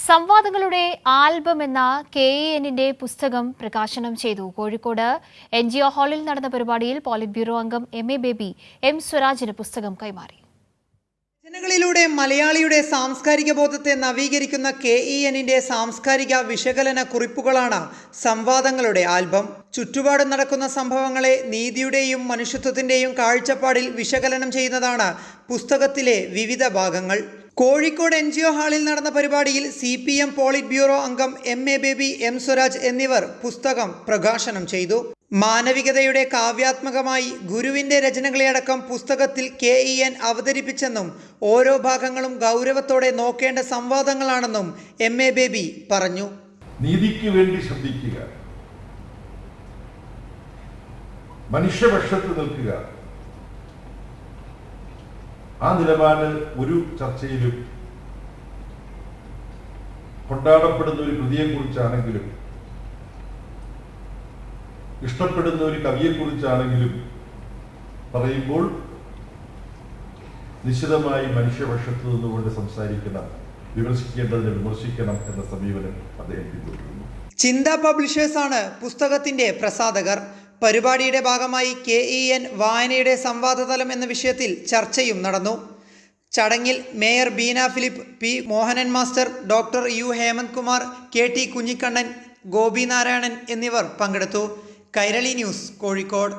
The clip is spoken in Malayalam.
സംവാദങ്ങളുടെ ആൽബം എന്ന KENന്റെ പുസ്തകം പ്രകാശനം ചെയ്തു. കോഴിക്കോട് NGO ഹാളിൽ നടന്ന പരിപാടിയിൽ പോളിറ്റ് ബ്യൂറോ അംഗം MA ബേബി M സ്വരാജിന് പുസ്തകം കൈമാറി. രചനകളിലൂടെ മലയാളിയുടെ സാംസ്കാരിക ബോധത്തെ നവീകരിക്കുന്ന KENന്റെ സാംസ്കാരിക വിശകലന കുറിപ്പുകളാണ് സംവാദങ്ങളുടെ ആൽബം. ചുറ്റുപാടും നടക്കുന്ന സംഭവങ്ങളെ നീതിയുടെയും മനുഷ്യത്വത്തിന്റെയും കാഴ്ചപ്പാടിൽ വിശകലനം ചെയ്യുന്നതാണ് പുസ്തകത്തിലെ വിവിധ ഭാഗങ്ങൾ. കോഴിക്കോട് NGO ഹാളിൽ നടന്ന പരിപാടിയിൽ CPM പോളിറ്റ് ബ്യൂറോ അംഗം MA ബേബി M സ്വരാജ് എന്നിവർ പുസ്തകം പ്രകാശനം ചെയ്തു. മാനവികതയുടെ കാവ്യാത്മകമായി ഗുരുവിന്റെ രചനകളെയടക്കം പുസ്തകത്തിൽ KEN അവതരിപ്പിച്ചെന്നും ഓരോ ഭാഗങ്ങളും ഗൗരവത്തോടെ നോക്കേണ്ട സംവാദങ്ങളാണെന്നും MA ബേബി പറഞ്ഞു. നീതിക്ക് വേണ്ടി ശബ്ദിക്കുക, മനുഷ്യപക്ഷത്ത് നിൽക്കുക, ആ നിലപാട് ഒരു ചർച്ചയിലും കൊണ്ടാടപ്പെടുന്ന ഒരു കൃതിയെക്കുറിച്ചാണെങ്കിലും ഇഷ്ടപ്പെടുന്ന ഒരു കവിയെക്കുറിച്ചാണെങ്കിലും പറയുമ്പോൾ നിശ്ചിതമായി മനുഷ്യപക്ഷത്ത് നിന്നുകൊണ്ട് സംസാരിക്കണം, വിമർശിക്കേണ്ടതിനെ വിമർശിക്കണം എന്ന സമീപനം അദ്ദേഹം പിന്തുടരുന്നു. ചിന്ത പബ്ലിഷേഴ്സാണ് പുസ്തകത്തിന്റെ പ്രസാധകർ. പരിപാടിയുടെ ഭാഗമായി KEN വായനയുടെ സംവാദതലം എന്ന വിഷയത്തിൽ ചർച്ചയും നടന്നു. ചടങ്ങിൽ mayor Beena Philip, P Mohanan master, doctor U Hemanth Kumar, KT Kunhikannan, Gopi Narayanan എന്നിവർ പങ്കെടുത്തു. കൈരളി ന്യൂസ്, കോഴിക്കോട്.